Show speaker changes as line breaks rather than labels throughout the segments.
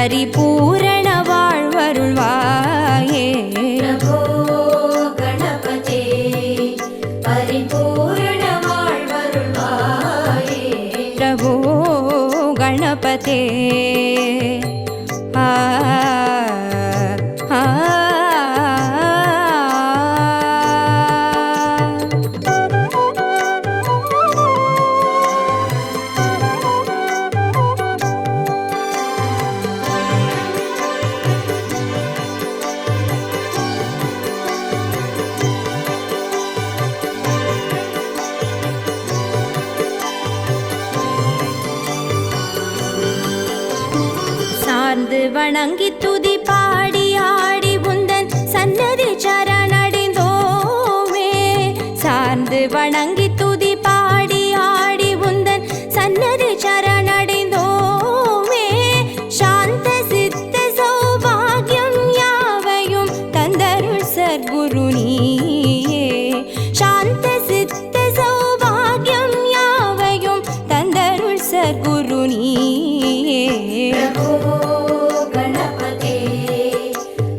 பரிபூரண வாழ்வருள்வாயே.
பிரபோ கணபதே பரிபூரண வாழ்வருள்வாயே.
பிரபோ கணபதே சார்ந்து வணங்கி துதி பாடி ஆடி உந்தன் சன்னதி சரணடைந்தோமே. சார்ந்து வணங்கி துதி பாடி ஆடி உந்தன் சன்னதி சரணடைந்தோமே. சாந்த சித்த சௌபாகியம் யாவையும் தந்தருள் சர்க்குரு நீயே. சாந்த சித்த சௌபாகியம் யாவையும் தந்தருள் சர்க்குரு நீயே.
பிரபோ கணபதே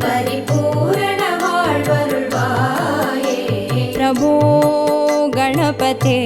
பரிபூரண வாழ்வருள்வாயே.
பிரபோ கணபதே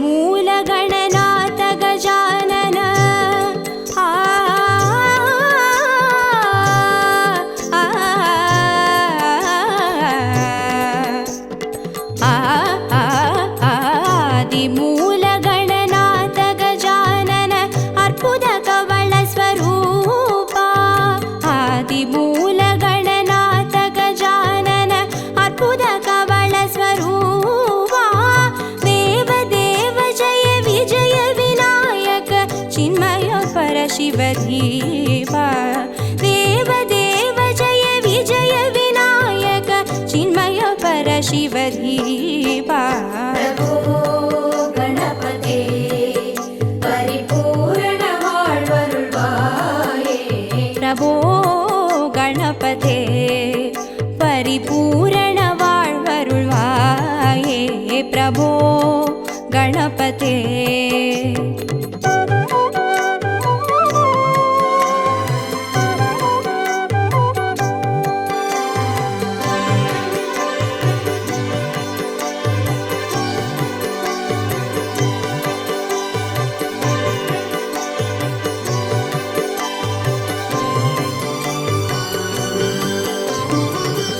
மூல கணநாத கஜானன ஆதி மூல கணநாத கஜானன அற்புத கவள ஸ்வரூபா. ஆதி மூல கணநாத கஜானன அற்புத கவள ஸ்வரூபா. विजय विनायक चिन्मय परशिवधीवा. देव देव जय विजय विनायक चिन्मय परशिवधीवा.
प्रभो गणपते परिपूर्ण வாழ்வருள்வாயே.
प्रभो गणपते परिपूर्ण வாழ்வருள்வாயே. प्रभो गणपते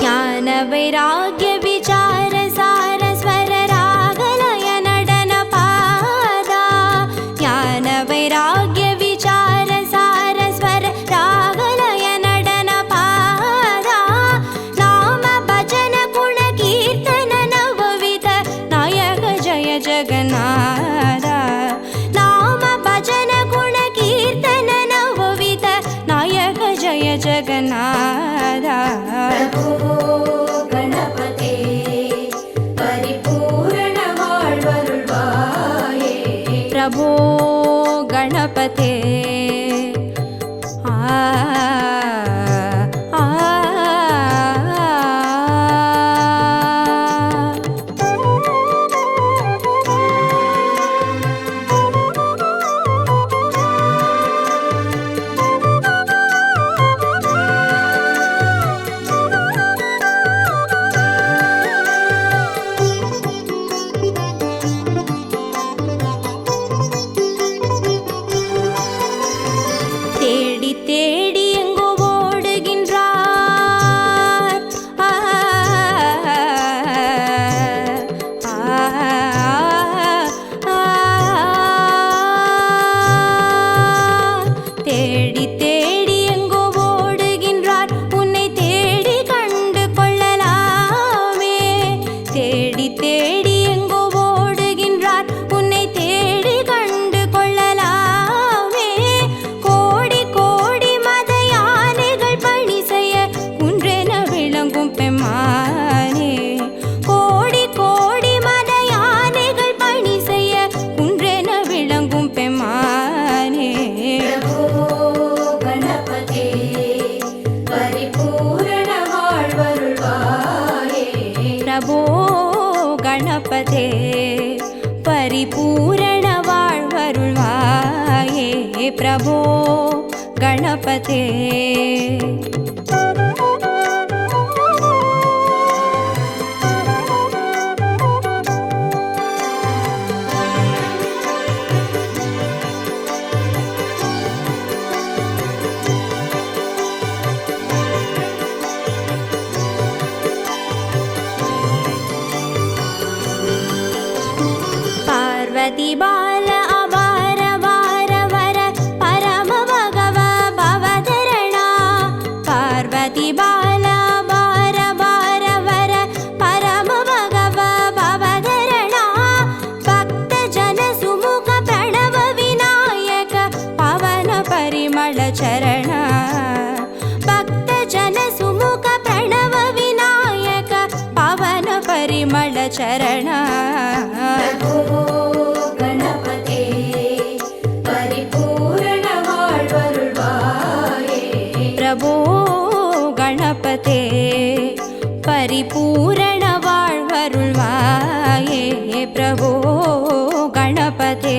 ज्ञान वैराग्य विचार सार स्वर रागलय नडन पादा. ज्ञान वैराग्य विचार सार स्वर रागलय नडन पादा. नाम भजन गुण कीर्तन नवविध नायक जय जगन्नाथ. नाम भजन गुण कीर्तन नवविध नायक जय जगन्नाथ.
प्रभो गणपते
प्रभो गणपते पार्वती बाल अवार वार वर परम भगव भवधरणा पार्वती बाल अवार वार वर परम भगव भवधरणा भक्त जन सुमुख प्रणव विनायक पवन परिमल चरण भक्त जन सुमुख प्रणव विनायक पवन परिमल चरण
प्रभो गणपते परिपूर्ण வாழ்வருள்வாயே
प्रभो गणपते परिपूर्ण வாழ்வருள்வாயே प्रभो गणपते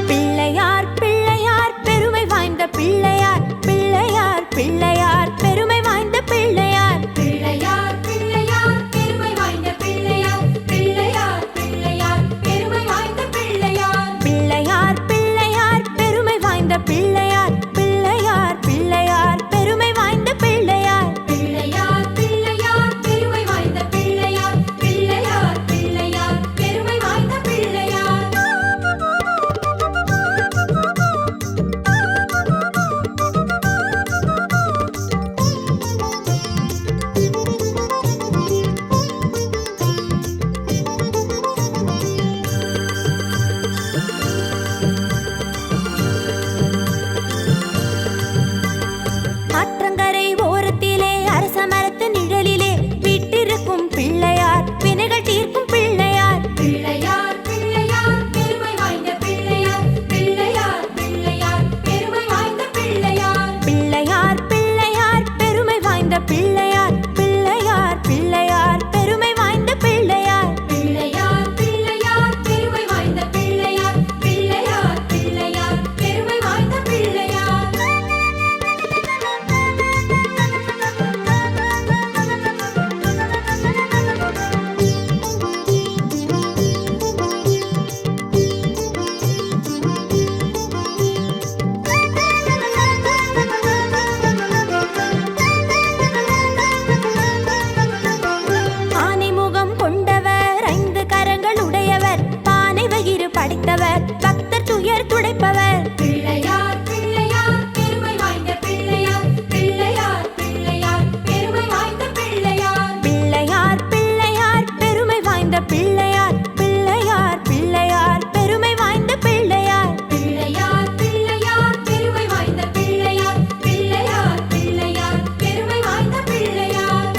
பிள்ளையார் பிள்ளையார் பெருமை வாய்ந்த பிள்ளையார் பிள்ளையார் பிள்ளையார் பெருமை வாய்ந்த பிள்ளையார்
பிள்ளையார் பிள்ளையார் பெருமை வாய்ந்த பிள்ளையார் பிள்ளையார் பிள்ளையார் பெருமை வாய்ந்த பிள்ளையார்
பிள்ளையார் பிள்ளையார் பெருமை வாய்ந்த பிள்ளையார் பிள்ளையார் பிள்ளையார் பெருமை வாய்ந்த பிள்ளையார்
பிள்ளையார் பிள்ளையார் பெருமை வாய்ந்த பிள்ளையார் பிள்ளையார் பிள்ளையார் பெருமை வாய்ந்த பிள்ளையார்
ஆற்றங்கரை ஓரத்திலே அரச மரத்து நிழலிலே வீட்டிருக்கும் பிள்ளையார் வினைகள் தீர்க்கும் பிள்ளையார்
பிள்ளையார் பிள்ளையார் பெருமை வாய்ந்த பிள்ளையார் பிள்ளையார் பிள்ளையார் பெருமை வாய்ந்த பிள்ளையார்
பிள்ளையார் பிள்ளையார் பெருமை வாய்ந்த பிள்ளையார் பிள்ளையார் பிள்ளையார் பெருமை வாய்ந்த பிள்ளையார்
பிள்ளையார் பிள்ளையார் பெருமை வாய்ந்த பிள்ளையார் பிள்ளையார் பிள்ளையார் பெருமை வாய்ந்த பிள்ளையார்
ஆனை முகம் கொண்டவர் ஐந்து கரங்கள் உடையவர் பானை வயிறு படைத்தவர் பக்தர் துயர் துடைப்பவர்
பிள்ளையார் பிள்ளையார் பெருமை வாய்ந்த பிள்ளையார் பிள்ளையார் பிள்ளையார் பெருமை வாய்ந்த பிள்ளையார்
பிள்ளையார் பிள்ளையார் பெருமை வாய்ந்த பிள்ளையார் பிள்ளையார் பிள்ளையார் பெருமை வாய்ந்த பிள்ளையார்
பிள்ளையார் பிள்ளையார் பெருமை வாய்ந்த பிள்ளையார் பிள்ளையார் பிள்ளையார் பெருமை வாய்ந்த பிள்ளையார்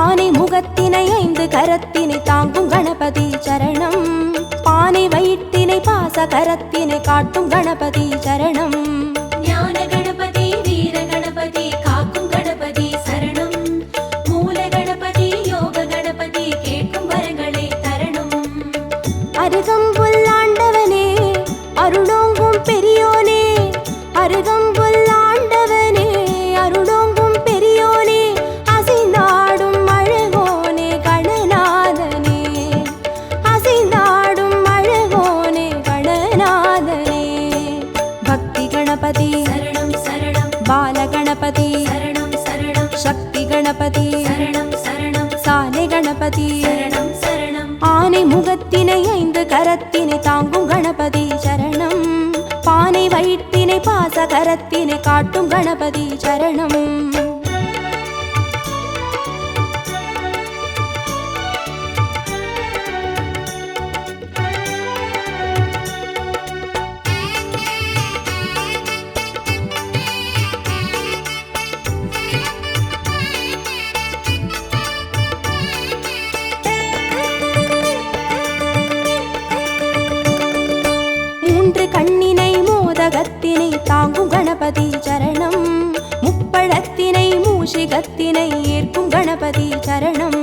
ஆனை முகத்தினை 5 கரத்தினை தாங்கும் கணபதி சரணம். பானை வயிற்றினை பாச கரத்தினை காட்டும் கணபதி சரணம்.
ஞான கணபதி வீர கணபதி காக்கும் கணபதி சரணம். மூல கணபதி யோக கணபதி கேட்கும் வரங்களை தரணும்.
அருகம்புல் ஆண்டவனே அருளோங்கும் பெரியோனே, அருகம்புல் ஆண்டவனே அருளோங்கும் பெரியோனே, அசைந்தாடும் அழகோனே கணநாதனே, அசைந்தாடும் அழகோனே கணநாதனே. பக்தி கணபதி
சரணம் சரணம்
பால கணபதி
சரணம் சரணம்
சக்தி கணபதி
சரணம் சரணம்
சாலை கணபதி
சரணம் சரணம்.
ஆனை முகத்தினை 5 கரத்தினை தாங்கும் கணபதி சரணம். பானை வயிற்றினை பாச கரத்தினை காட்டும் கணபதி சரணம். கண்ணினை மோதகத்தினை தாங்கும் கணபதி சரணம். முப்பழத்தினை மூஷிகத்தினை ஏற்கும் கணபதி சரணம்.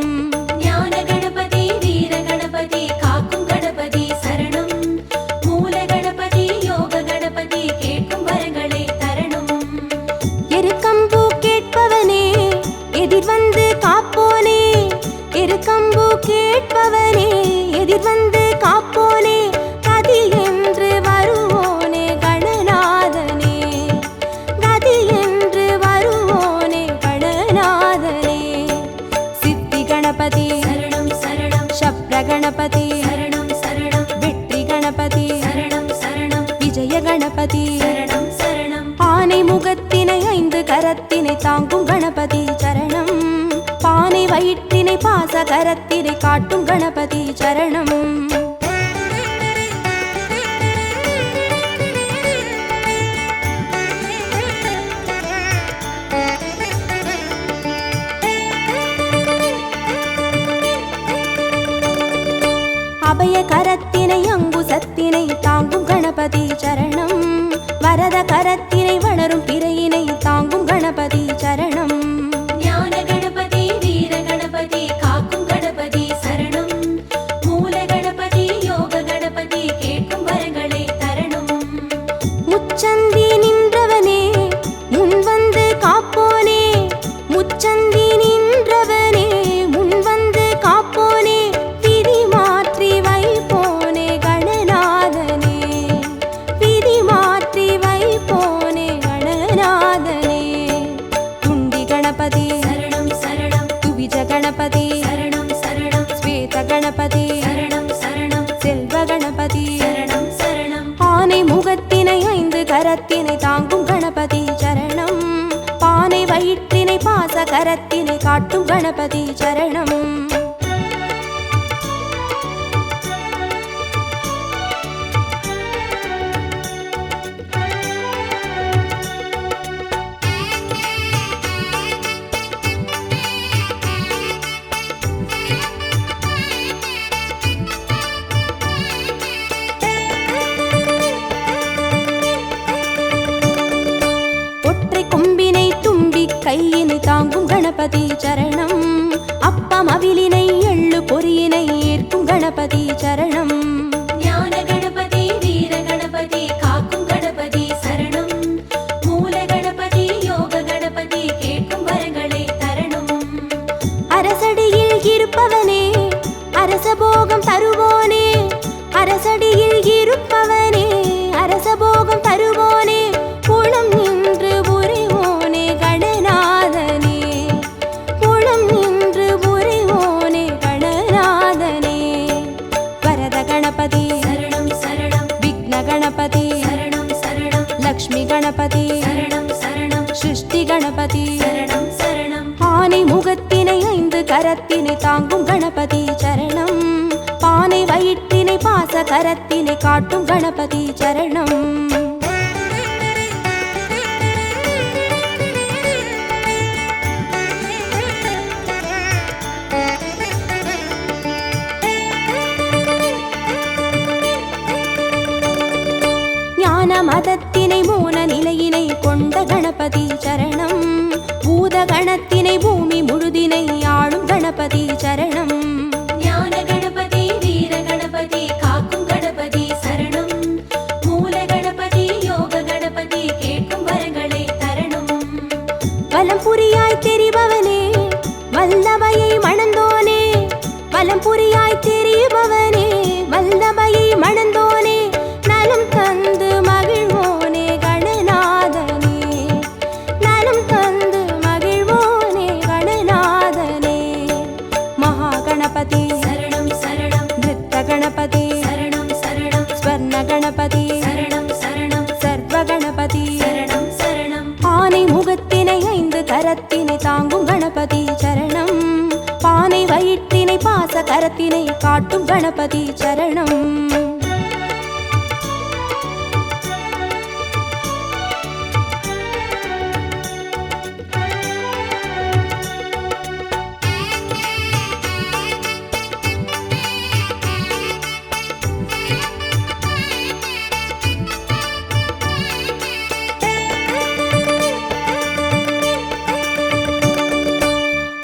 ஞான கணபதி வீர கணபதி காக்கும் கணபதி சரணம். மூல கணபதி யோக கணபதி கேட்கும் வரங்களை தரணும்.
எருக்கம்பூ கேட்பவனே எதிர் வந்து காப்போனே, எருக்கம்பூ கேட்பவனே எதிர் வந்து காப்போனே, கதி என்று வருவோனே கணநாதனே, கதி என்று வருவோனே கணநாதனே. சித்தி கணபதி
சரணம் சரணம்
சப்ர கணபதி
சரணம் சரணம்
வெற்றி கணபதி
சரணம் சரணம்
விஜய கணபதி
சரணம் சரணம்.
ஆனை முகத்தினை 5 கரத்தினை தாங்கும் கணபதி சரணம். பானை வயிற்றினை பாச கரத்தினை காட்டும் கணபதி சரணம். அபய கரத்தினை அங்குசத்தினை தாங்கும் கணபதி சரணம். வரத கரத்தினை வளரும் பிறையினை தாங்கும் கணபதி சரணம்.
ஞான கணபதி வீர கணபதி காக்கும் கணபதி சரணம். மூல கணபதி யோக கணபதி கேட்கும் வரங்களை தரணும்.
முச்சந்தி நின்றவனே முன் வந்து காப்போனே, முச்சந்தி நின்றவனே முன் வந்து காப்போனே, விதி மாற்றி வைப்போனே கணநாதனே, விதி மாற்றி வைப்போனே கணநாதனே. துண்டி கணபதி
சரணம் சரணம்
துவிஜ கணபதி
சரணம் சரணம்
ஸ்வேத கணபதி
சரணம் சரணம்
செல்வ கணபதி
சரணம் சரணம்.
ஆனை முகத்தினை 5 கரத்தினை தாங்கும் கணபதி சரணம். பானை வயிற்றினை பாச கரத்தினை காட்டும் கணபதி சரணம். ஒற்றை கொம்பினை தும்பி கையினை தாங்கும் கணபதி சரணம். அப்பம் அவிலினை எள்ளு பொறியினை ஏற்கும் கணபதி சரணம்.
ஞான கணபதி வீர கணபதி காக்கும் கணபதி சரணம். மூல கணபதி யோக கணபதி கேட்கும் வரங்களை தரணும்.
அரசடியில் இருப்பவனே அரசபோகம் தருவோனே, அரசடியில் இருப்பவனே அரசபோகம் தருவோனே, புலம் நின்று புரிவோனே கணநாதனே, புலம் நின்று புரிவோனே கணநாதனே. வரத கணபதி
சரணம் சரணம்
விக்ன கணபதி
சரணம் சரணம்
லக்ஷ்மி கணபதி
சரணம் சரணம்
சிருஷ்டி கணபதி
சரணம் சரணம்.
ஆனை முகத்தினை 5 கரத்தினை தாங்கும் கணபதி சரணம். பானை வயிற்றினை பாச கரத்தினை காட்டும் கணபதி சரணம். மதத்தினை மோன நிலையினை கொண்ட கணபதி சரணம். பூத கணத்தினை பூமி முழுதினை ஆளும் கணபதி சரணம்.
ஞான கணபதி வீர கணபதி காக்கும் கணபதி சரணம். மூல கணபதி யோக கணபதி கேட்கும் வரங்களை தரணும்.
வலம் புரியாய் தெரிபவனே வல்லபையை மணந்தோனே. வலம் புரியாய் தெரிபவனே வல்லபையை மணந்தோனே. நலம் தந்து மகிழ்வோனே கணநாதனே. நலம் தந்து மகிழ்வோனே கணநாதனே. மகா கணபதி
சரணம் சரணம்.
நிருத்த கணபதி
சரணம் சரணம்.
ஸ்வர்ண கணபதி
சரணம் சரணம்.
சர்வ கணபதி
சரணம் சரணம்.
ஆனை முகத்தினை 5 கரத்தினை தாங்கும் கணபதி சரணம். பானை வயிற்றினை பாச கரத்தினை காட்டும் கணபதி சரணம்.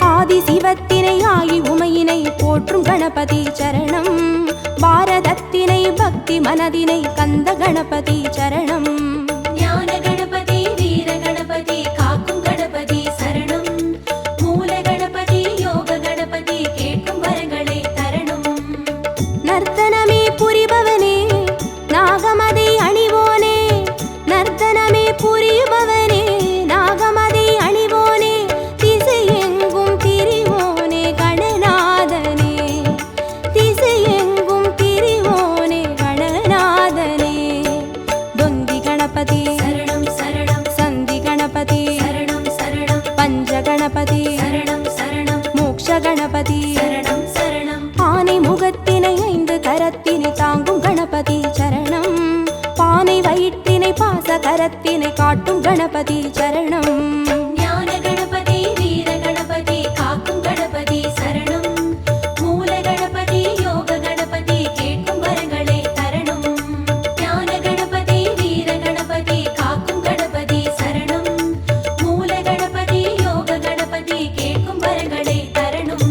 ஆதி சிவத்தினை ஆகி உமையினை போற்றும் கணபதி சரணம். பாரதத்தினை பக்தி மனதினை கந்த கணபதி சரணம்.
ஞான கணபதி வீர கணபதி காக்கும் கணபதி சரணம். மூல கணபதி யோக கணபதி கேட்கும் வரங்களை தரணும்.
நர்த்தனமே புரிபவனே நாகமதை அணிவோனே. நர்த்தனமே புரிபவனே நாகமதை அணிவோனே. திசையெங்கும் திரிவோனே கணநாதனே. திசையெங்கும் திரிவோனே கணநாதனே. தொந்தி கணபதி
சரணம் சரணம்.
சந்தி கணபதி
சரணம் சரணம்.
பஞ்ச கணபதி
சரணம் சரணம்.
மோக்ஷ கணபதி
சரணம் சரணம்.
ஆனை முகத்தினை 5 கரத்தினை தாங்கும் கணபதி சரணம். பானை வயிற்றினை பாச கரத்தினை காட்டும் கணபதி சரணம்.
ஞான கணபதி வீர கணபதி காக்கும் கணபதி சரணம். மூல கணபதி யோக கணபதி கேட்கும் வரங்களை தரணும். ஞான கணபதி வீர கணபதி காக்கும் கணபதி சரணம். மூல கணபதி யோக கணபதி கேட்கும் வரங்களை தரணும்.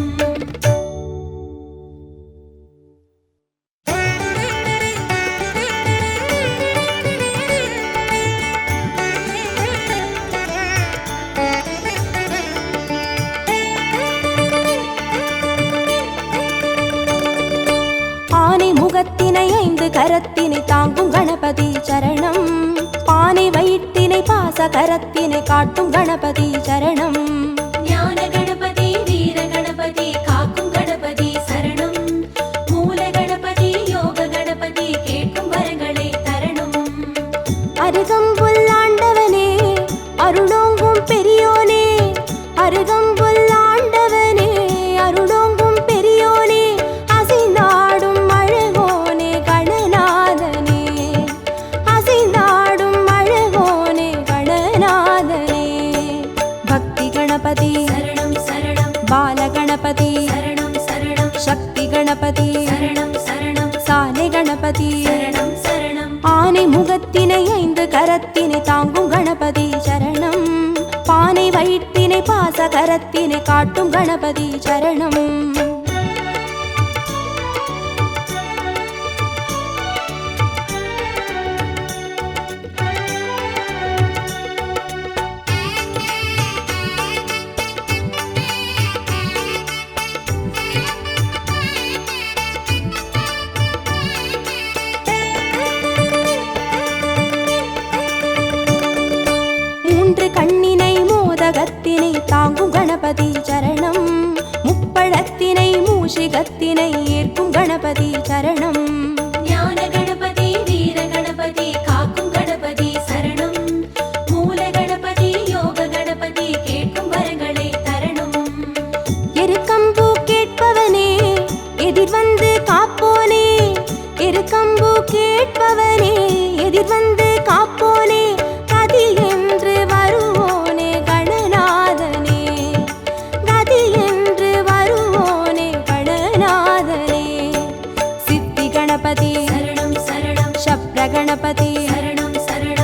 ஆனை முகத்தினை 5 கரத்தினை தாங்கும் கணபதி சரணம். பானை வயிற்றினை பாச கரத்தினை காட்டும் கணபதி சரணம்.
ஞான கணபதி வீர கணபதி காக்கும் கணபதி சரணம். மூல கணபதி யோக கணபதி கேட்கும் வரங்களை தரணும்.
அருகம்புல் ஆண்டவனே அருளோங்கும் பெரியோனே. அருகம்புல் ஆண்டவனே அருளோங்கும் பெரியோனே. அசைந்தாடும் அழகோனே கணநாதனே. அசைந்தாடும் அழகோனே கணநாதனே. பக்தி கணபதி
சரணம் சரணம்.
பால கணபதி
சரணம் சரணம்.
சக்தி கணபதி
சரணம் சரணம்.
சாலை கணபதி
சரணம் சரணம்.
ஆனை முகத்தினை 5 கரத்தினை தாங்கும் கணபதி சரணம். பானை வயிற்றினை பாச கரத்தினை காட்டும் கணபதி சரணம். கண்ணினை மோதகத்தினை தாங்கும் கணபதி சரணம். முப்பழத்தினை மூஷிகத்தினை ஏற்கும் கணபதி சரணம்.
ஞான கணபதி வீர கணபதி காக்கும் கணபதி சரணம். மூல கணபதி யோக கணபதி கேட்கும் வரங்களை தரணும்.
எருக்கம்பூ கேட்பவனே எதிர் வந்து காப்போனே. எருக்கம்பூ கேட்பவனே எதிர் வந்து காப்போனே. கதி என்று வருவோனே கணநாதனே. கதி என்று வருவோனே கணநாதனே. சித்தி கணபதி
சரணம் சரணம்.
சப்ர கணபதி
சரணம் சரணம்.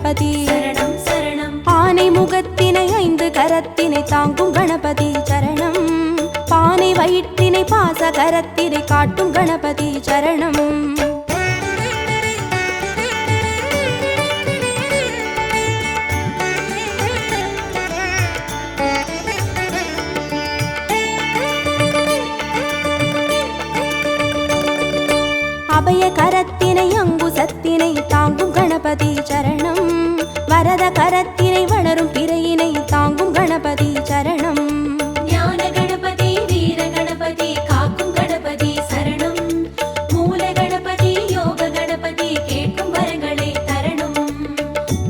கணபதி
சரணம் சரணம்
ஆனை முகத்தினை 5 கரத்தினை தாங்கும் கணபதி சரணம் பானை வயிற்றினை பாச கரத்தினை காட்டும் கணபதி சரணம் அபய கரத்தினை அங்குசத்தினை தாங்கும் கணபதி சரணம் வரத கரத்தினை வளரும் பிறையினை தாங்கும் கணபதி சரணம்
ஞான கணபதி வீர கணபதி காக்கும் கணபதி சரணம் மூல கணபதி யோக கணபதி கேட்கும் வரங்களை தரணும்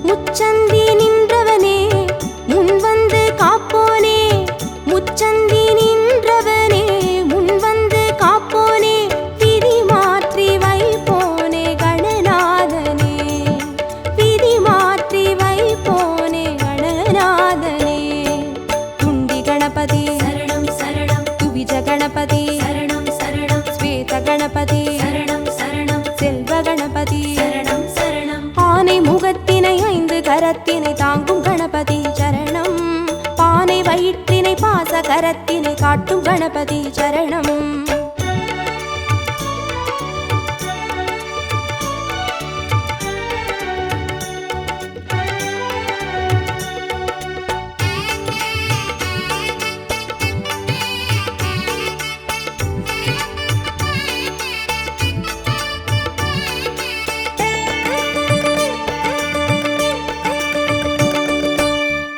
முச்சந்தி நின்றவனே முன் வந்து காப்போனே முச்சந்தி நின்றவனே முன் வந்து காப்போனே விதி மாற்றி வைப்போனே கணநாதனே விதி மாற்றி வைப்போனே கணநாதனே துண்டி கணபதி
சரணம் சரணம்
துவிஜ கணபதி
சரணம் சரணம்
ஸ்வேத கணபதி
சரணம் சரணம்
செல்வ கணபதி
சரணம் சரணம்
ஆனை முகத்தினை 5 கரத்தினை தாங்கும் கணபதி சரணம் பானை வயிற்றினை பாச கரத்தினை காட்டும் கணபதி சரணம்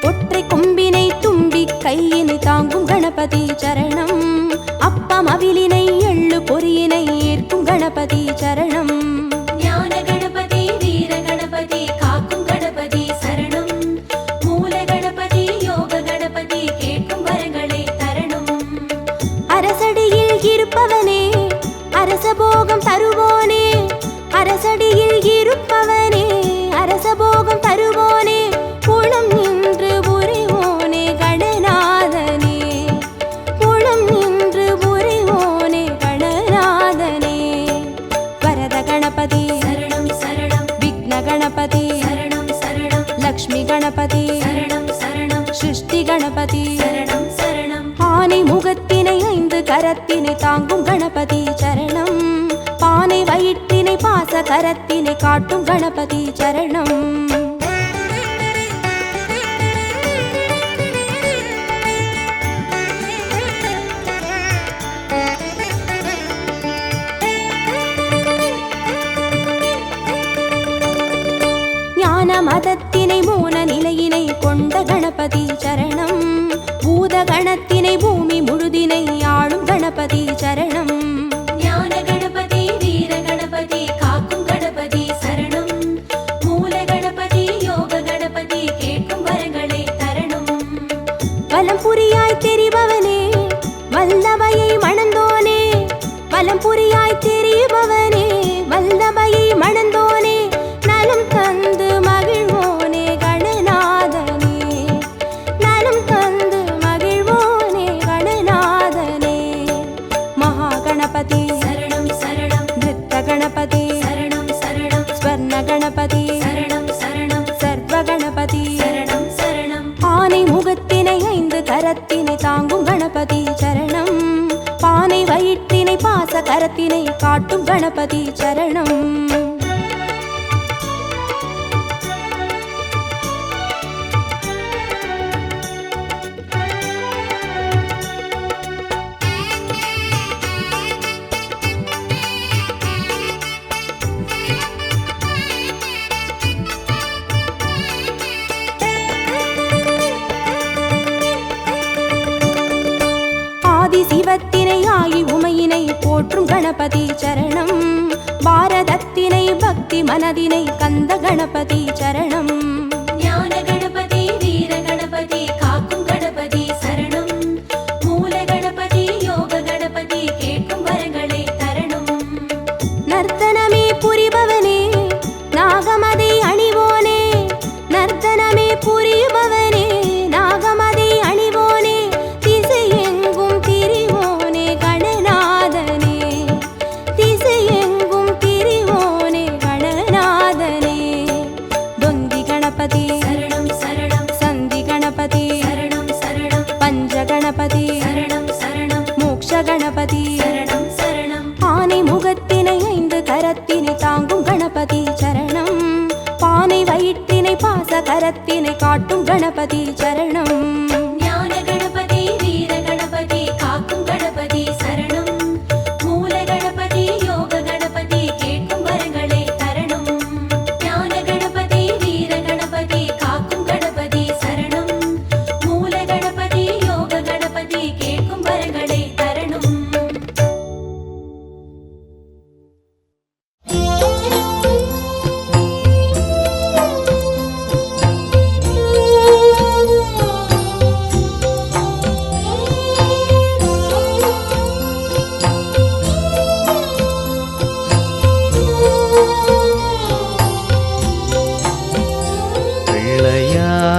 ஒற்றை கொம்பினை தும்பி கையினை தாங்கும் கணபதி சரணம் அப்பம் அவிலினை எள்ளு பொறியினை ஏற்கும் கணபதி சரணம்
ஞான கணபதி வீர கணபதி காக்கும் கணபதி சரணம் மூல கணபதி யோக கணபதி கேட்கும் வரங்களை தரணும்
அரசடியில் இருப்பவனே அரசபோகம் தருவோனே அரசடியில் இருப்பவனே அரசபோகம் தருவோனே புலம் நின்று புரிவோனே கணநாதனே புலம் நின்று புரிவோனே கணநாதனே வரத கணபதி
சரணம் சரணம்
விக்ன கணபதி
சரணம் சரணம்
லக்ஷ்மி கணபதி
சரணம் சரணம்
சிருஷ்டி கணபதி
சரணம் சரணம்
ஆனை முகத்தினை 5 கரத்தினை தாங்கும் கணபதி சரணம் பானை வயிற்றினை பாச கரத்தினை காட்டும் கணபதி சரணம் ஞான மதத்தினை மூல நிலையினை கொண்ட கணபதி சரணம் பூத கணத்தினை பூமி முழுதினை ஆளும் கணபதி சரணம்
ஞான கணபதி வீர கணபதி காக்கும் கணபதி சரணம் மூல கணபதி யோக கணபதி கேட்கும் வரங்களை தரணும்
வலம் புரியாய் தெரிபவனே வல்லபையை மணந்தோனே வலம் புரியாய் தெரிபவனே வல்லபையை மணந்தோனே நலம் தந்து மகிழ்வோனே கணநாதனே நலம் தந்து மகிழ்வோனே கணநாதனே மகா கணபதி
சரணம் சரணம்
நிருத்த கணபதி
சரணம் சரணம்
ஸ்வர்ண கணபதி
சரணம் சரணம்
சர்வ கணபதி
சரணம் சரணம்
ஆனை முகத்தினை 5 கரத்தினை தாங்கும் கணபதி சரணம் பானை வயிற்றினை பாச கரத்தினை காட்டும் கணபதி சரணம் ஆதி சிவத்தினை ஆகி உமையினை போற்றும் கணபதி சரணம் பாரதத்தினை பக்தி மனதினை கந்த கணபதி சரணம்
ஞான கணபதி வீர கணபதி காக்கும் கணபதி சரணம் மூல கணபதி யோக கணபதி கேட்கும் வரங்களை தரணும்
நர்த்தனமே புரிபவனே நாகமதை அணிவோனே நர்த்தனமே புரிபவனே நாகமதை அணிவோனே திசையெங்கும் திரிவோனே கணநாதனே திசையெங்கும் திரிவோனே கணநாதனே தொந்தி கணபதி கணபதி
சரணம் சரணம்.
ஆனை முகத்தினை 5 கரத்தினை தாங்கும் கணபதி சரணம். பானை வயிற்றினை பாச கரத்தினை காட்டும் கணபதி சரணம்.
ஞான கணபதி வீர கணபதி காக்கும் கணபதி சரணம். மூல கணபதி யோக கணபதி கேட்கும் வரங்களை தரணும். ஞான கணபதி வீர கணபதி காக்கும் கணபதி சரணம். மூல கணபதி யோக கணபதி கேட்கும் வரங்களை தரணும்.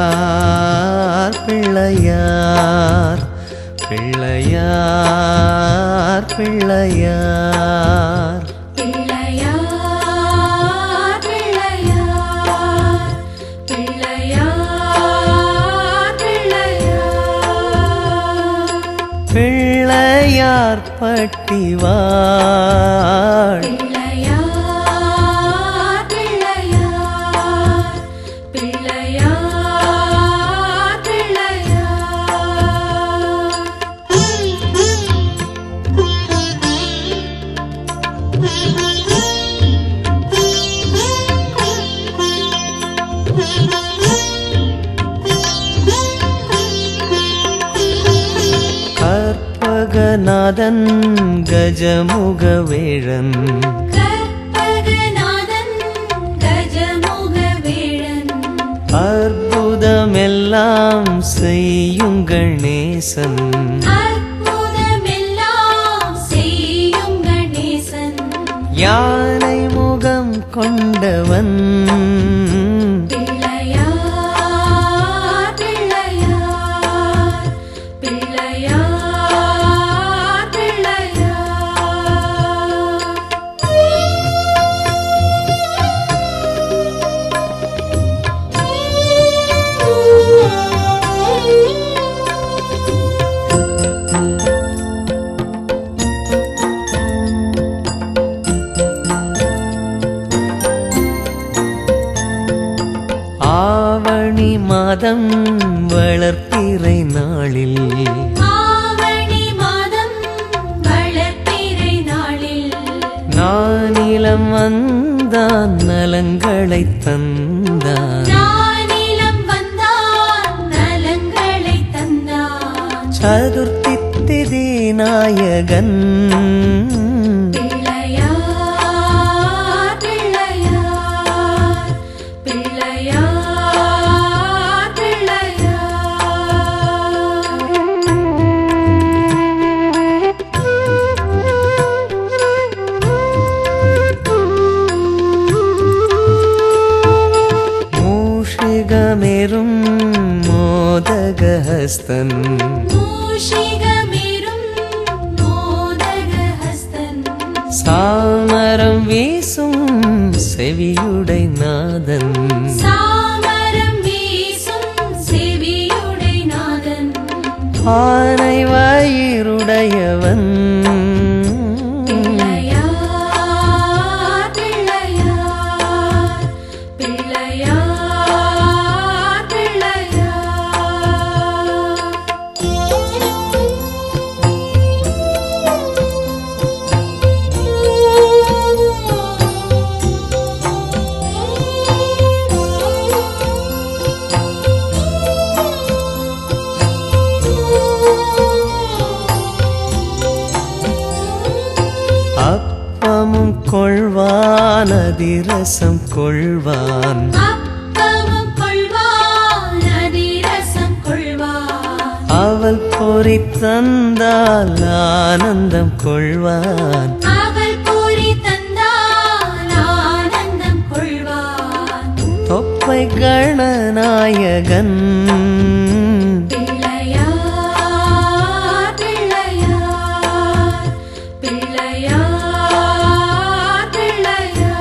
பிள்ளையார் பிள்ளையார் பிள்ளையார்
பிள்ளையார் பிள்ளையார் பிள்ளையார் பிள்ளையார்
பிள்ளையார் பட்டிவாள்
பிள்ளையார் பிள்ளையார் பிள்ளையார்
கற்பகநாதன் கஜமுகவேழன்
கற்பகநாதன் கஜமுகவேழன்
அற்புதமெல்லாம் செய்யும் கணேசன்
அற்புதமெல்லாம் செய்யும் கணேசன்
யானை முகம் கொண்டவன்
பிள்ளையார் பிள்ளையார் பிள்ளையார் பிள்ளையார்
ஆவணி மாதம் வளர்ப்பிறை நாளில்
ஆவணி மாதம் வளர்ப்பிறை நாளில்
நானிலம் வந்தான் நலங்களைத் தந்தான்
நானிலம் வந்தான் நலங்களை தந்தான்
சதுர்த்தி திதி நாயகன்
பிள்ளையார் பிள்ளையார் பிள்ளையார் பிள்ளையார்
மூஷிகமெரும் மோதகஹஸ்தன்
மூஷிகமேரும் மோதகஹஸ்தன்
சாமரம் வீசும் செவியுடை நாதன்
சாமரம் வீசும் செவியுடை நாதன்
ஆனை வயிறுடையவன்
பிள்ளையார் பிள்ளையார் பிள்ளையார் பிள்ளையார்
அப்பமும் கொள்வான் அதிரசம் கொள்வான்
அப்பமும் கொள்வான் அதிரசம் கொள்வான்
அவள் பொறி தந்தால் ஆனந்தம் கொள்வான்
அவள் பூரி தந்தால் ஆனந்தம் கொள்வான்
தொப்பை கணநாயகன்
பிள்ளையார் பிள்ளையார் பிள்ளையார் பிள்ளையார்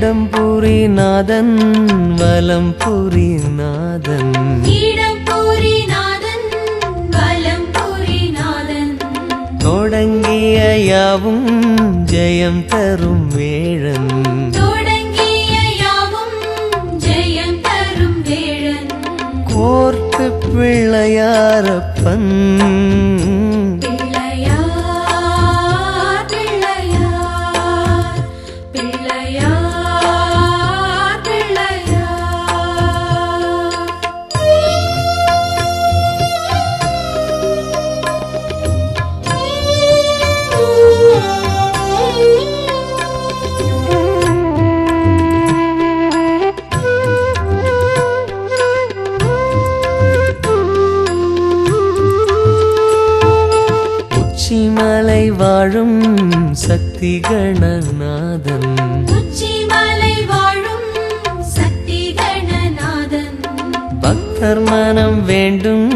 இடம்புரிநாதன் வலம்புரிநாதன்
இடம்புரிநாதன் வலம்புரிநாதன்
தொடங்கிய யாவும் ஜெயம் தரும் வேழன்
தொடங்கிய யாவும் ஜெயம் தரும் வேழன்
கோர்த்து பிள்ளையாரப்பன்
பிள்ளையார் பிள்ளையார் பிள்ளையார்
உச்சிமலை வாழும் சக்தி கணநாதன்
உச்சிமலை வாழும் சக்தி கணநாதன்
பக்தர் மனம் வேண்டும்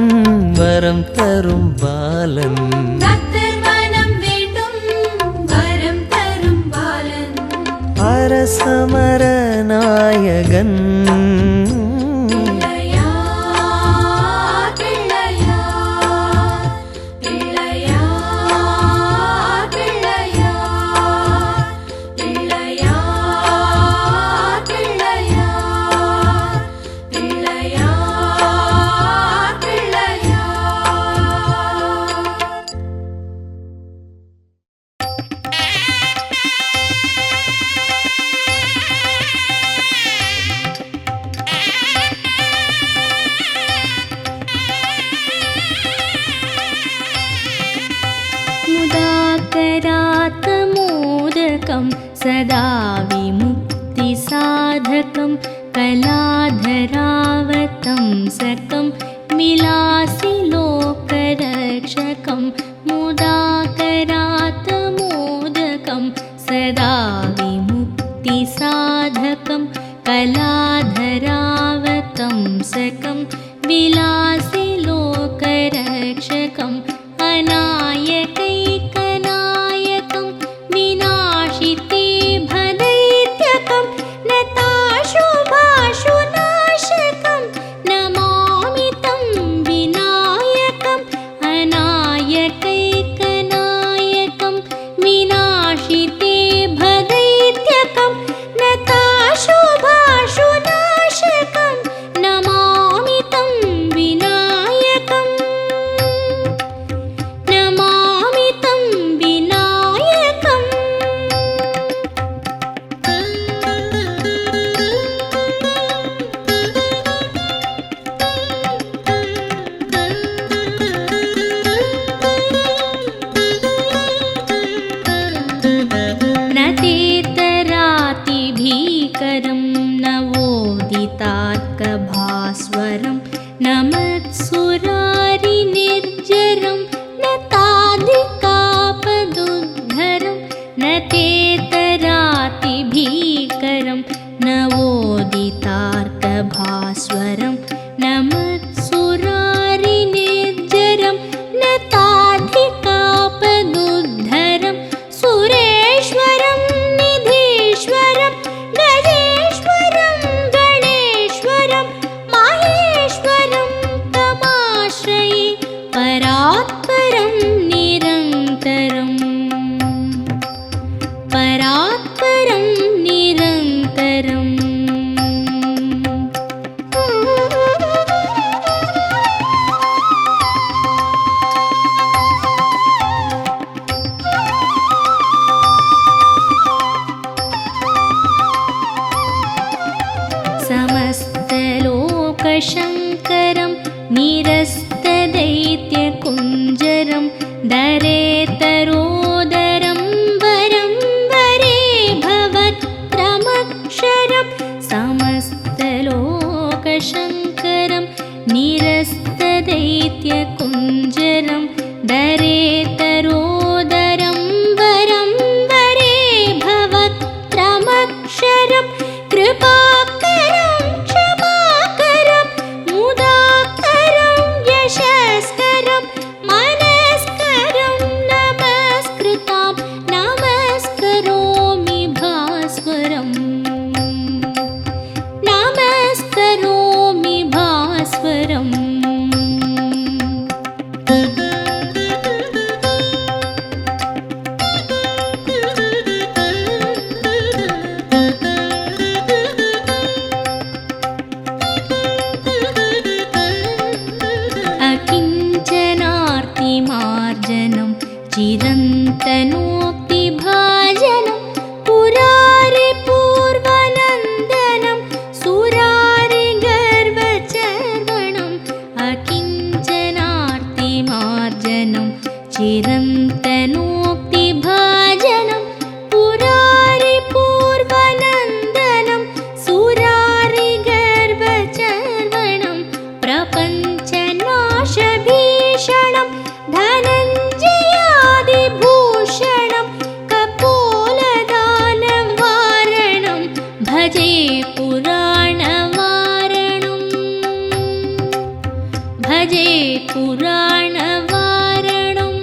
வரம் தரும் பாலன்
பக்தர் மனம் வேண்டும் வரம் தரும் பாலன்
அரசமர நாயகன்
பிள்ளையார் பிள்ளையார் பிள்ளையார் பிள்ளையார் பிள்ளையார் பிள்ளையார் பிள்ளையார் பிள்ளையார்
मुदाकरात्मोदकं सदा विमुक्तिसाधकं कलाधरावतं सकं विलासिलोकरक्षकं मुदाकरात्मोदकं सदा विमुक्तिसाधकं कलाधरावतं सकं विलासिलोकरक्षकम् अनायकैकनायकं विनाशिते भदैत्यकं नताशुभाशुनाशकं नमामि तं विनायकम् अनायकैकनायकं विनाशिते भदैत्यकं नताशुभाशुनाशकं नमामि तं विनायकम् नमामि तं विनायकम् न तेतरातिभीकरं नवोदितार्कभास्वरं न मत्सुरारिनिर्जरं न ताधिकापदुद्धरं न तेतरातिभीकरं नवोदितार्कभास्वरं न मत्सुरारिनिर्जरं न ताधिकापदुद्धरं सुरेश्वरं निधीश्वरं गजेश्वरं गणेश्वरं माहेश्वरं तमाश्रये परात्परं निरन्तरम् परात्परं निरन्तरम् समस्तलोकशङ्करं निरस्तदैत्यकुञ्जरं दरेतरोदरं वरं वरे भवत्रमक्षरं समस्तलोकशङ्करं निरस्तदैत्यकुञ्जरं दरेतरोदरं वरं वरे भवत्रमक्षरं कृपाकरं क्षमाकरं मुदाकरं यशस्करं मनस्करं नमस्कृतां नमस्करोमि भास्वरम्
चिरन्तनोक्तिभाजनं पुरारिपूर्वनन्दनं सुरारिगर्वचर्वणम् अकिञ्चनार्तिमार्जनं चिरन्तनोक्तिभाजनं पुरारिपूर्वनन्दनं सुरारिगर्वचर्वणं प्रपञ्चनाशभीषणं धनञ्जयादिभूषणं कपोलदानवारणं भजे पुराणवारणं भजे पुराणवारणम्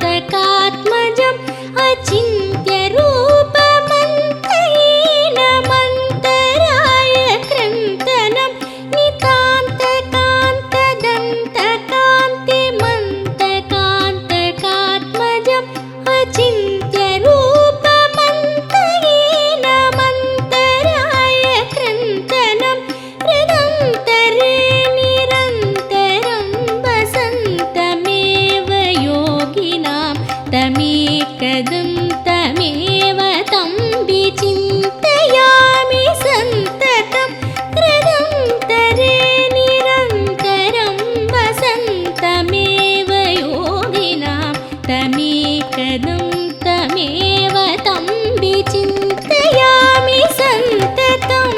नितान्तकान्तदन्तकान्तिमन्तकान्तकात्मजम् अचिन्त्यरूपमन्तहीनमन्तराय कृन्तनं नितान्तकान्तदन्तकान्तिमन्तकान्तकात्मजम् अचिन्त्यरूपमन्तहीनमन्तराय कृन्तनं हृदन्तरे निरन्तरं वसन्तमेव योगिनां तमेकदं तमेव तं विचिन्तयामि सन्ततं हृदन्तरे निरन्तरं वसन्तमेव योगिनां तमेकदं तमेव तं विचिन्तयामि सन्ततम्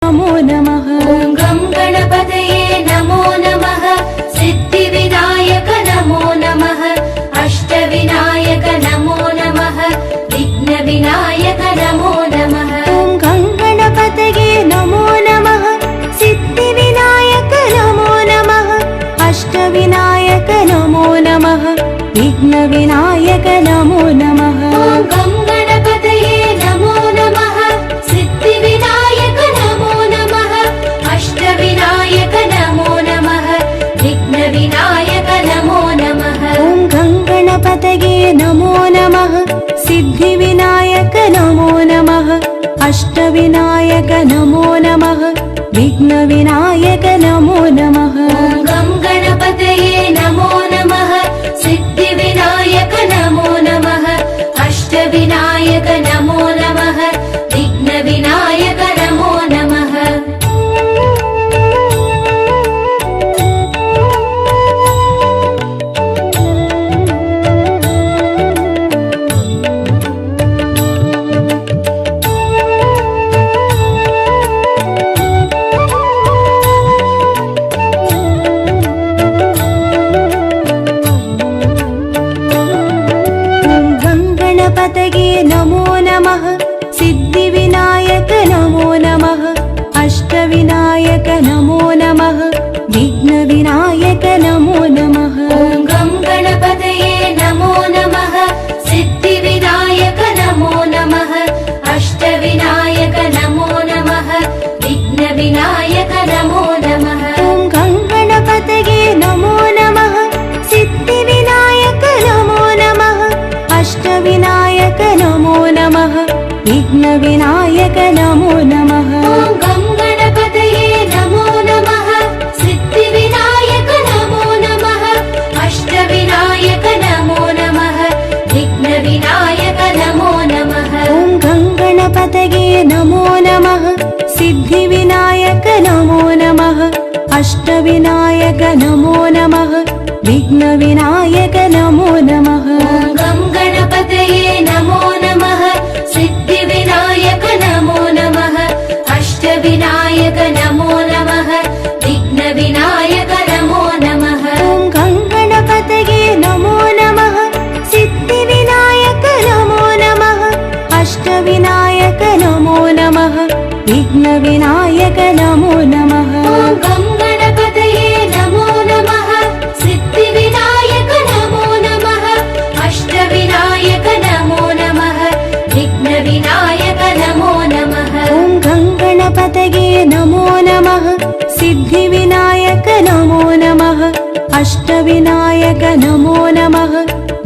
नमो नमः
ॐ गं गणपतये नमो नमः सिद्धिविनायक नमो नमः अष्टविनायक नमो नमः विघ्नविनायक नमो नमः
ॐ गं गणपतये नमो नमः सिद्धिविनायक नमो नमः अष्टविनायक नमो नमः विघ्नविनायक नमो नमः
ॐ गं गणपतये नमो नमः सिद्धिविनायक नमो नमः अष्टविनायक नमो नमः विघ्नविनायक नमो नमः
ॐ गं गणपतये नमो नमः सिद्धिविनायक नमो नमः अष्टविनायक नमो नमः विघ्नविनायक नमो नमः
ॐ गं गणपतये नमो नमः सिद्धिविनायक नमो नमः अष्टविनायक नमो नमः विघ्नविनायक नमो नमः
गणपतये नमो नमः सिद्धिविनायक नमो नमः अष्टविनायक नमो नमः विघ्नविनायक नमो नमः
ॐ गं गणपतये नमो नमः सिद्धिविनायक नमो नमः अष्टविनायक नमो नमः विघ्नविनायक नमो नमः
ॐ गं गणपतये नमो नमः सिद्धिविनायक नमो नमः अष्टविनायक नमो नमः विघ्नविनायक नमो नमः
ॐ गं गणपतये नमो नमः सिद्धिविनायक नमो नमः अष्टविनायक नमो नमः विघ्नविनायक नमो नमः
ॐ गं गणपतये नमो नमः सिद्धिविनायक नमो नमः अष्टविनायक नमो नमः विघ्नविनायक नमो नमः
ॐ गं गणपतये नमो नमः सिद्धिविनायक नमो नमः अष्टविनायक नमो नमः विघ्नविनायक नमो नमः
ॐ गं गणपतये नमो नमः सिद्धिविनायक नमो नमः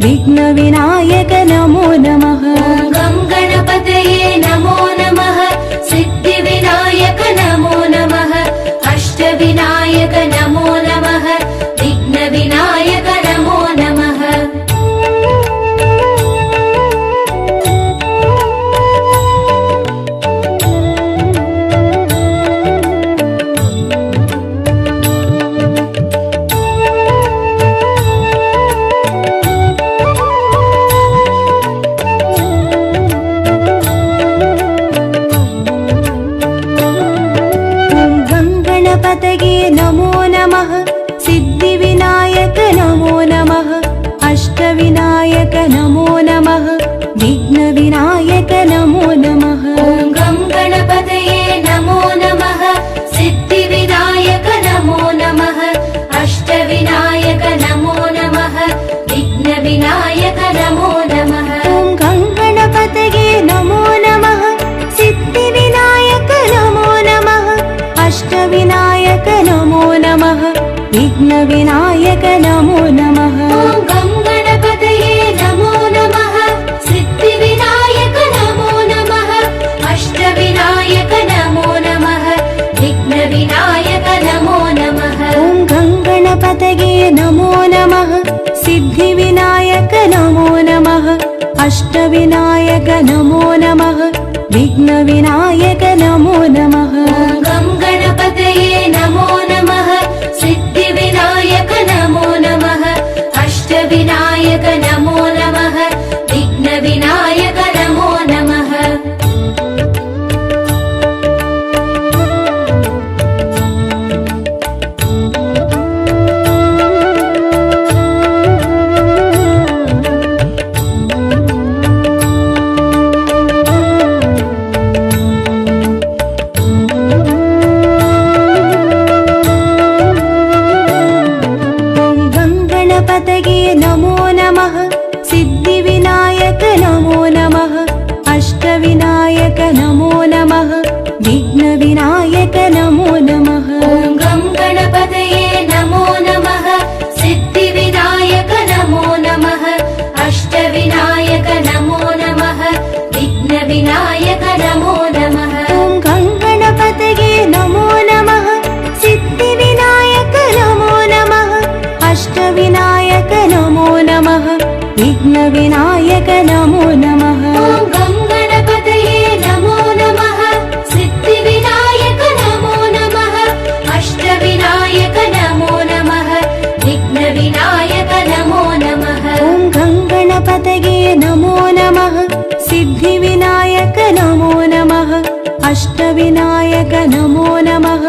विघ्न विनायक नमो नमः
ॐ गं गणपतये नमो नमः सिद्धिविनायक नमो नमः अष्टविनायक नमो नमः विघ्नविनायक नमो नमः
गणपतये नमो नमः सिद्धिविनायक नमो नमः अष्टविनायक नमो नमः विघ्नविनायक नमो नमः
ॐ गं गणपतये नमो नमः सिद्धिविनायक नमो नमः अष्टविनायक नमो नमः विघ्नविनायक नमो नमः
ॐ गं गणपतये नमो नमः सिद्धिविनायक नमो नमः अष्टविनायक नमो नमः विघ्नविनायक नमो नमः
ॐ गं गणपतये नमो नमः सिद्धिविनायक नमो नमः अष्टविनायक नमो नमः विघ्नविनायक नमो नमः
ॐ गं गणपतये नमो नमः सिद्धिविनायक नमो नमः अष्टविनायक नमो नमः विघ्नविनायक नमो नमः
ॐ गं गणपतये नमो नमः सिद्धिविनायक नमो नमः अष्टविनायक नमो नमः विघ्नविनायक नमो नमः
गणपतये नमो नमः सिद्धिविनायक नमो नमः अष्टविनायक नमो नमः विघ्नविनायक नमो नमः
ॐ गं गणपतये नमो नमः सिद्धिविनायक नमो नमः अष्टविनायक नमो नमः विघ्नविनायक नमो नमः
ॐ गं गणपतये नमो नमः सिद्धिविनायक नमो नमः अष्टविनायक नमो नमः विघ्नविनायक नमो नमः
ॐ गं गणपतये नमो नमः सिद्धिविनायक नमो नमः अष्टविनायक नमो नमः विघ्नविनायक नमो नमः
ॐ गं गणपतये नमो नमः सिद्धिविनायक नमो नमः अष्टविनायक नमो नमः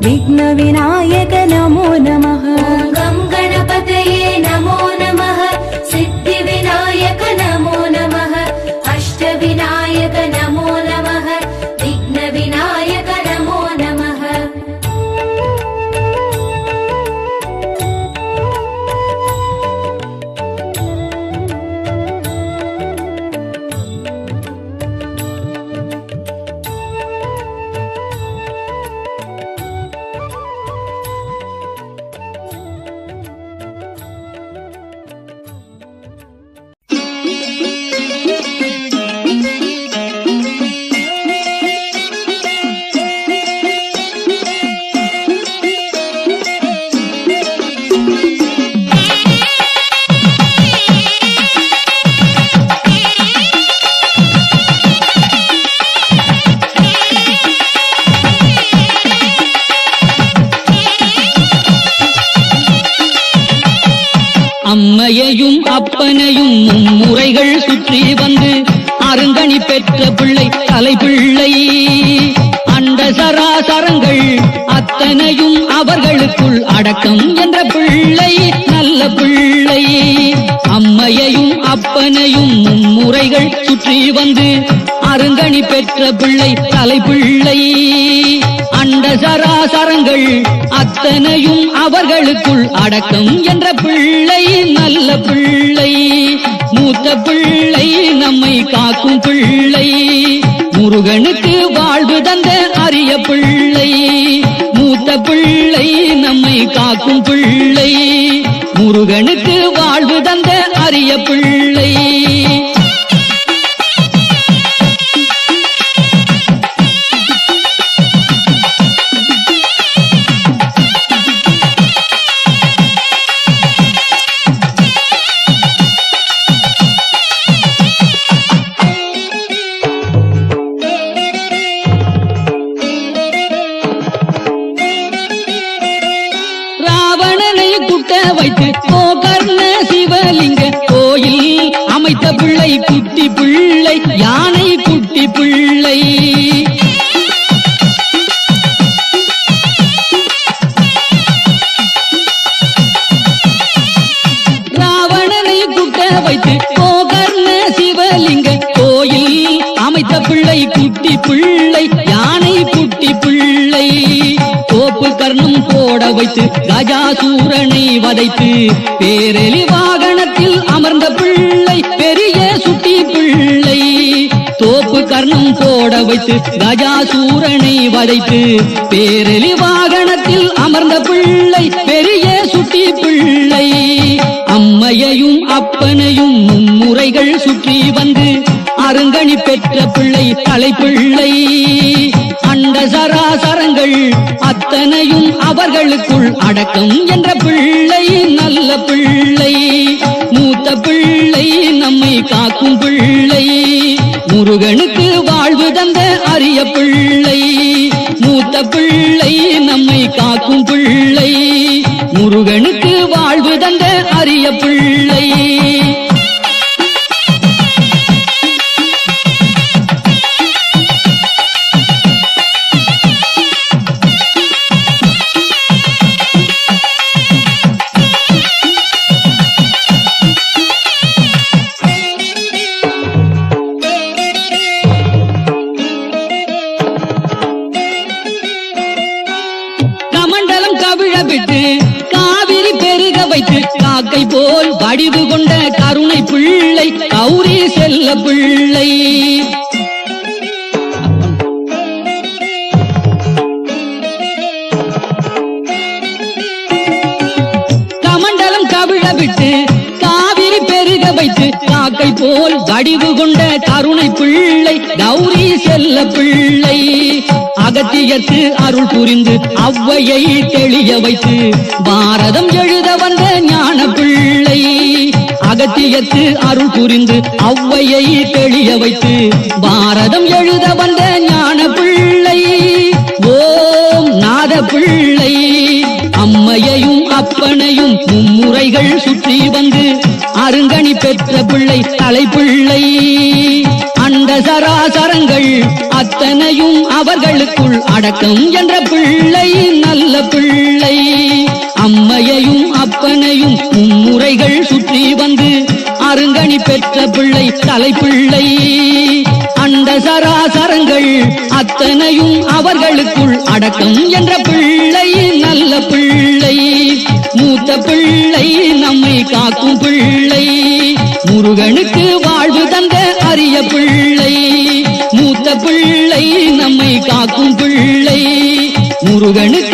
विघ्नविनायक नमो नमः
ॐ गं गणपतये नमो नमः सिद्धिविनायक नमो नमः अष्टविनायक नमो नमः विघ्नविनायक नमो नमः
அம்மையையும் அப்பனையும் மும்முறைகள் சுற்றி வந்து அருங்கனி பெற்ற பிள்ளை தலைப்பிள்ளை. அண்ட சராசரங்கள் அத்தனையும் அவர்களுக்குள் அடக்கம் என்ற பிள்ளை நல்ல பிள்ளை. அம்மையையும் அப்பனையும் மும்முறைகள் சுற்றி வந்து அருங்கனி பெற்ற பிள்ளை தலைப்பிள்ளை. அண்ட சராசரங்கள் அத்தனையும் அவர்களுக்குள் அடக்கம் என்ற பிள்ளை நல்ல பிள்ளை. மூத்த பிள்ளை நம்மை காக்கும் பிள்ளை, முருகனுக்கு வாழ்வு தந்த அரிய பிள்ளை. மூத்த பிள்ளை நம்மை காக்கும் பிள்ளை, முருகனுக்கு வாழ்வு தந்த அரிய பிள்ளை. வைத்து கோகர்ண சிவலிங்க கோயில் அமைத்த பிள்ளை குட்டி பிள்ளை யானை குட்டி பிள்ளை. ராவணனை குட்ட வைத்து கோகர்ண சிவலிங்க கோயில் அமைத்த பிள்ளை குட்டி பிள்ளை யானை குட்டி பிள்ளை. தோப்பு கர்ணம் போட வைத்து கஜாசூரனை வதைத்து பேரெலி வாகனத்தில் அமர்ந்த பிள்ளை பெரிய சுட்டி பிள்ளை. தோப்பு கர்ணம் போட வைத்து கஜாசூரனை வதைத்து பேரெலி வாகனத்தில் அமர்ந்த பிள்ளை பெரிய சுட்டி பிள்ளை. அம்மையையும் அப்பனையும் மும்முறைகள் சுற்றி வந்து அருங்கணி பெற்ற பிள்ளை தலைப்பிள்ளை. அண்ட சராசரங்கள் அத்தனையும் அவர்களுக்குள் அடக்கம் என்ற பிள்ளை நல்ல பிள்ளை. மூத்த பிள்ளை நம்மை காக்கும் பிள்ளை முருகனுக்கு வாழ்வு தந்த அரிய பிள்ளை. மூத்த பிள்ளை நம்மை காக்கும் பிள்ளை முருகனுக்கு வாழ்வு தந்த அரிய பிள்ளை. காவிரி பெருக வைத்து காக்கை போல் வடிவு கொண்ட கருணை பிள்ளை கௌரி செல்ல பிள்ளை. கமண்டலம் கவிழ விட்டு காவிரி பெருக வைத்து காக்கை போல் வடிவு கொண்ட கருணை பிள்ளை கௌரி செல்ல பிள்ளை. அகத்தியர்க்கு அருள் புரிந்து ஔவையை தெளிய வைத்து பாரதம் எழுத வந்த ஞான பிள்ளை. அகத்தியர்க்கு அருள் புரிந்து ஔவையை தெளிய வைத்து பாரதம் எழுத வந்த ஞான பிள்ளை ஓம் நாத பிள்ளை. அம்மையையும் அப்பனையும் மும்முறைகள் சுற்றி வந்து அருங்கணி பெற்ற பிள்ளை தலைப்பிள்ளை. அண்ட சராசரங்கள் அத்தனையும் அவர்களுக்குள் அடக்கம் என்ற பிள்ளை நல்ல பிள்ளை. அம்மையையும் அப்பனையும் மும்முறைகள் சுற்றி வந்து அருங்கணி பெற்ற பிள்ளை தலைப்பிள்ளை. அண்ட சராசரங்கள் அத்தனையும் அவர்களுக்குள் அடக்கம் என்ற பிள்ளை நல்ல பிள்ளை. மூத்த பிள்ளை நம்மை காக்கும் பிள்ளை முருகனுக்கு வாழ்வு தந்த அரிய பிள்ளை. மூத்த பிள்ளை நம்மை காக்கும் பிள்ளை முருகனுக்கு